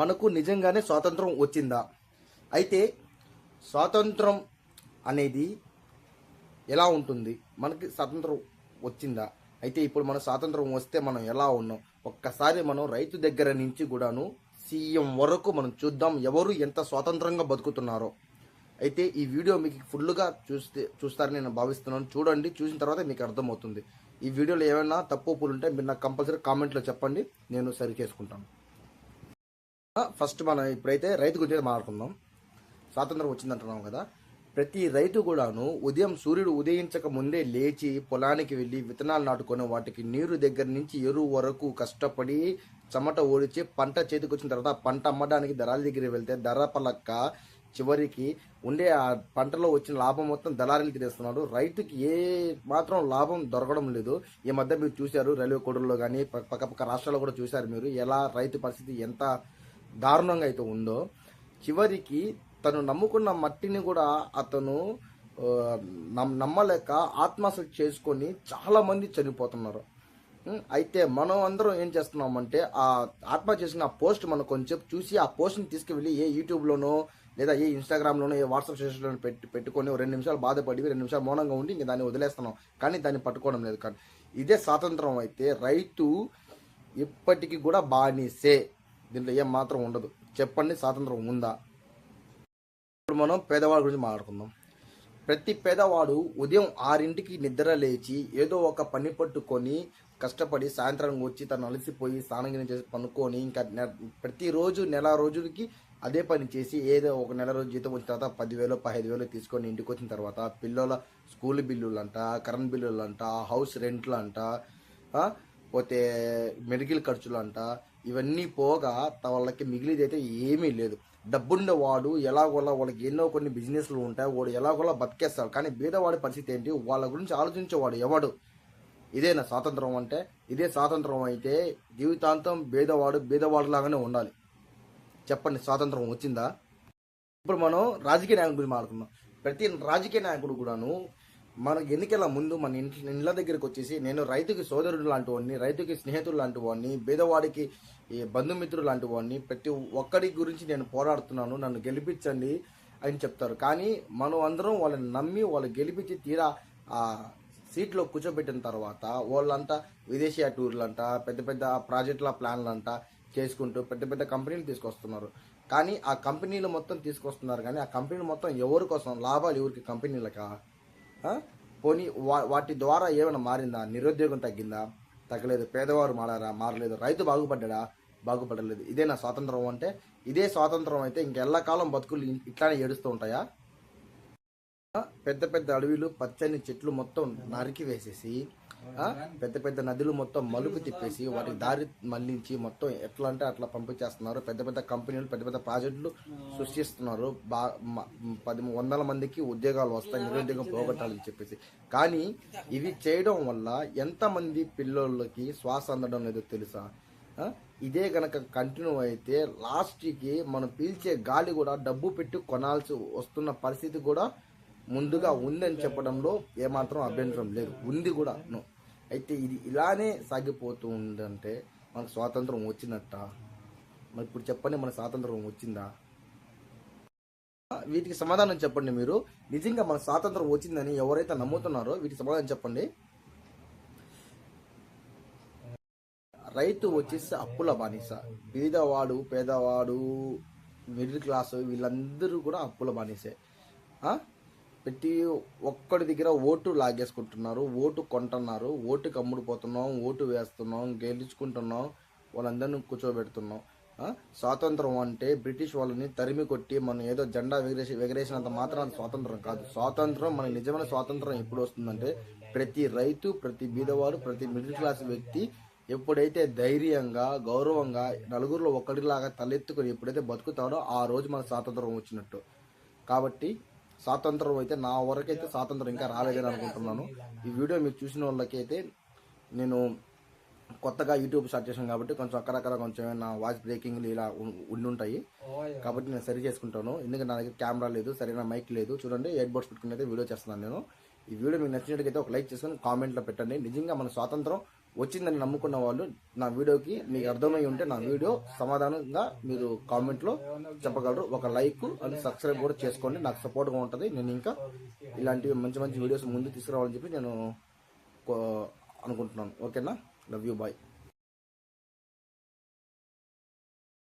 మనకు నిజంగానే స్వాతంత్రం వచ్చిందా? అయితే స్వాతంత్రం అనేది ఎలా ఉంటుంది? మనకి స్వాతంత్రం వచ్చిందా? అయితే ఇప్పుడు మన స్వాతంత్రం వస్తే మనం ఎలా ఉన్నాం? ఒక్కసారి మనం రైతు దగ్గర నుంచి కూడాను సీఎం వరకు మనం చూద్దాం, ఎవరు ఎంత స్వాతంత్రంగా బతుకుతున్నారో. అయితే ఈ వీడియో మీకు ఫుల్గా చూస్తారని నేను భావిస్తున్నాను. చూడండి, చూసిన తర్వాత మీకు అర్థమవుతుంది. ఈ వీడియోలో ఏమైనా తప్పు ఒప్పులు ఉంటే మీరు నాకు కంపల్సరీ కామెంట్లో చెప్పండి, నేను సరి చేసుకుంటాను. ఫస్ట్ మనం ఇప్పుడైతే రైతు గురించి మాట్లాడుకుందాం. స్వాతంత్రం వచ్చిందంటున్నాం కదా. ప్రతి రైతు కూడాను ఉదయం సూర్యుడు ఉదయించక ముందే లేచి పొలానికి వెళ్ళి విత్తనాలు నాటుకొని వాటికి నీరు దగ్గర నుంచి ఎరువు వరకు కష్టపడి చెమట ఓడిచి పంట చేతికి వచ్చిన తర్వాత పంట అమ్మడానికి దళారి దగ్గరికి వెళ్తే ధర పలక్క చివరికి ఉండే ఆ పంటలో వచ్చిన లాభం మొత్తం దళారీలు తినేస్తున్నాడు. రైతుకి ఏ మాత్రం లాభం దొరకడం లేదు. ఈ మధ్య మీరు చూశారు, రైల్వే కోడల్లో కానీ పక్క రాష్ట్రాల్లో కూడా చూశారు మీరు, ఎలా రైతు పరిస్థితి ఎంత దారుణంగా అయితే ఉందో. చివరికి తను నమ్ముకున్న మట్టిని కూడా అతను నమ్మలేక ఆత్మహత్య చేసుకొని చాలా మంది చనిపోతున్నారు. అయితే మనం అందరం ఏం చేస్తున్నామంటే ఆ ఆత్మహత్య చేసిన ఆ పోస్ట్ మనం కొంచెం చూసి ఆ పోస్ట్ని తీసుకువెళ్ళి ఏ యూట్యూబ్లోనో లేదా ఏ ఇన్స్టాగ్రామ్లోనో ఏ వాట్సాప్ స్టేషన్లో పెట్టుకొని 2 నిమిషాలు బాధపడి 2 నిమిషాలు మౌనంగా ఉండి ఇంక దాన్ని వదిలేస్తున్నాం, కానీ దాన్ని పట్టుకోవడం లేదు. కానీ ఇదే స్వాతంత్రం అయితే రైతు ఇప్పటికీ కూడా బానిసే, దీంట్లో ఏం మాత్రం ఉండదు. చెప్పండి, స్వాతంత్రం ఉందా? ఇప్పుడు మనం పేదవాడి గురించి మాట్లాడుకుందాం. ప్రతి పేదవాడు ఉదయం 6ంటికి నిద్ర లేచి ఏదో ఒక పని పట్టుకొని కష్టపడి సాయంత్రం వచ్చి తను అలసిపోయి స్నానం చేసి పనుకొని ఇంకా ప్రతిరోజు నెల రోజులకి అదే పని చేసి ఏదో ఒక నెల రోజు జీతం వచ్చిన తర్వాత 10,000 15,000 తీసుకొని ఇంటికి వచ్చిన తర్వాత పిల్లల స్కూల్ బిల్లులు అంట, కరెంట్ బిల్లులు అంట, హౌస్ రెంట్లు అంట, పోతే మెడికల్ ఖర్చులు అంట, ఇవన్నీ పోగా వాళ్ళకి మిగిలిది అయితే ఏమీ లేదు. డబ్బుండేవాడు ఎలాగోలా వాళ్ళకి ఎన్నో కొన్ని బిజినెస్లు ఉంటాయి, వాడు ఎలాగోలా బతికేస్తాడు. కానీ బీదవాడి పరిస్థితి ఏంటి? వాళ్ళ గురించి ఆలోచించేవాడు ఎవడు? ఇదేనా స్వాతంత్రం అంటే? ఇదే స్వాతంత్రం అయితే జీవితాంతం బీదవాడు లాగానే ఉండాలి. చెప్పండి, స్వాతంత్రం వచ్చిందా? ఇప్పుడు మనం రాజకీయ నాయకుల గురించి మాట్లాడుకుందాం. ప్రతి రాజకీయ నాయకుడు కూడాను మనకు ఎన్నికల ముందు మన ఇండ్ల దగ్గరికి వచ్చేసి నేను రైతుకి సోదరుడు లాంటి వాడిని, రైతుకి స్నేహితుడు లాంటి వాడిని, పేదవాడికి బంధుమిత్రులు లాంటి వాడిని, ప్రతి ఒక్కడి గురించి నేను పోరాడుతున్నాను, నన్ను గెలిపించండి అని చెప్తారు. కానీ మనం అందరం వాళ్ళని నమ్మి వాళ్ళు గెలిపించి తీరా ఆ సీట్లో కూర్చోబెట్టిన తర్వాత వాళ్ళంతా విదేశీ టూర్లు అంట, పెద్ద పెద్ద ప్రాజెక్టుల ప్లాన్లు అంట చేసుకుంటూ పెద్ద పెద్ద కంపెనీలు తీసుకొస్తున్నారు. కానీ ఆ కంపెనీలు మొత్తం తీసుకొస్తున్నారు, కానీ ఆ కంపెనీలు మొత్తం ఎవరి కోసం? లాభాలు ఎవరికి? కంపెనీలకా? పోనీ వాటి ద్వారా ఏమైనా మారిందా? నిరుద్యోగం తగ్గిందా? తగ్గలేదు. పేదవారు మారలేదు. రైతు బాగుపడలేదు. ఇదేనా స్వాతంత్రం అంటే? ఇదే స్వాతంత్రం అయితే ఇంకెల్లకాలం బతుకులు ఇట్లానే ఏడుస్తూ ఉంటాయా? పెద్ద పెద్ద అడవిలు, పచ్చని చెట్లు మొత్తం నరికి వేసేసి పెద్ద పెద్ద నదులు మొత్తం మలుపు తిప్పేసి వాటికి దారి మళ్లించి మొత్తం ఎట్లా అంటే అట్లా పంపించేస్తున్నారు. పెద్ద పెద్ద కంపెనీలు పెద్ద పెద్ద ప్రాజెక్టులు సృష్టిస్తున్నారు. 100 మందికి ఉద్యోగాలు వస్తాయి, నిరుద్యోగం పోగొట్టాలని చెప్పేసి. కానీ ఇవి చేయడం వల్ల ఎంతమంది పిల్లలకి శ్వాస అందడం లేదో తెలుసా? ఇదే గనక కంటిన్యూ అయితే లాస్ట్కి మనం పీల్చే గాలి కూడా డబ్బు పెట్టి కొనాల్సి వస్తున్న పరిస్థితి కూడా ముందుగా ఉందని చెప్పడంలో ఏమాత్రం అభ్యంతరం లేదు, ఉంది కూడా. అయితే ఇది ఇలానే సాగిపోతూ ఉందంటే మనకు స్వాతంత్రం వచ్చినట్ట? మరి ఇప్పుడు చెప్పండి, మన స్వాతంత్రం వచ్చిందా? వీటికి సమాధానం చెప్పండి. మీరు నిజంగా మన స్వాతంత్రం వచ్చిందని ఎవరైతే నమ్ముతున్నారో వీటికి సమాధానం చెప్పండి. రైతు వచ్చేసి అప్పుల బానిస. పేదవాడు మిడిల్ క్లాసు వీళ్ళందరూ కూడా అప్పుల బానిసే. ప్రతి ఒక్కడి దగ్గర ఓటు లాగేసుకుంటున్నారు, ఓటు కొంటున్నారు, ఓటుకి అమ్ముడుపోతున్నాం, ఓటు వేస్తున్నాం, గెలుచుకుంటున్నాం, వాళ్ళందరినీ కూర్చోబెడుతున్నాం. స్వాతంత్రం అంటే బ్రిటిష్ వాళ్ళని తరిమి కొట్టి మనం ఏదో జెండా ఎగరేసినంత మాత్రం స్వాతంత్రం కాదు. స్వాతంత్రం, మన నిజమైన స్వాతంత్రం ఎప్పుడు వస్తుందంటే ప్రతి రైతు, ప్రతి బీదవాడు, ప్రతి మిడిల్ క్లాస్ వ్యక్తి ఎప్పుడైతే ధైర్యంగా, గౌరవంగా, నలుగురిలో ఒక్కడిలాగా తలెత్తుకొని ఎప్పుడైతే బతుకుతాడో ఆ రోజు మన స్వాతంత్రం వచ్చినట్టు. కాబట్టి స్వాతంత్రం అయితే నా వరకైతే స్వాతంత్రం ఇంకా రాలేదని అనుకుంటున్నాను. ఈ వీడియో మీరు చూసిన వాళ్ళకైతే నేను కొత్తగా యూట్యూబ్ స్టార్ట్ చేశాను కాబట్టి కొంచెం అక్కడక్కడ కొంచెం నా వాయిస్ బ్రేకింగ్లు ఇలా ఉండుంటాయి. కాబట్టి నేను సరి చేసుకుంటాను. ఎందుకంటే నా దగ్గర కెమెరా లేదు, సరైన మైక్ లేదు. చూడండి, ఇయర్ బడ్స్ పెట్టుకుని అయితే వీడియో చేస్తున్నాను నేను. ఈ వీడియో మీకు నచ్చినట్టుగైతే ఒక లైక్ చేసుకొని కామెంట్లో పెట్టండి. నిజంగా మన స్వాతంత్రం వచ్చిందని నమ్ముకున్న వాళ్ళు నా వీడియోకి మీకు అర్థమై ఉంటే నా వీడియో సమాధానంగా మీరు కామెంట్లో చెప్పగలరు. ఒక లైక్ అండ్ సబ్స్క్రైబ్ కూడా చేసుకోండి, నాకు సపోర్ట్గా ఉంటుంది. నేను ఇంకా ఇలాంటి మంచి మంచి వీడియోస్ ముందు తీసుకురావాలని చెప్పి నేను అనుకుంటున్నాను. ఓకేనా? Love you, bye.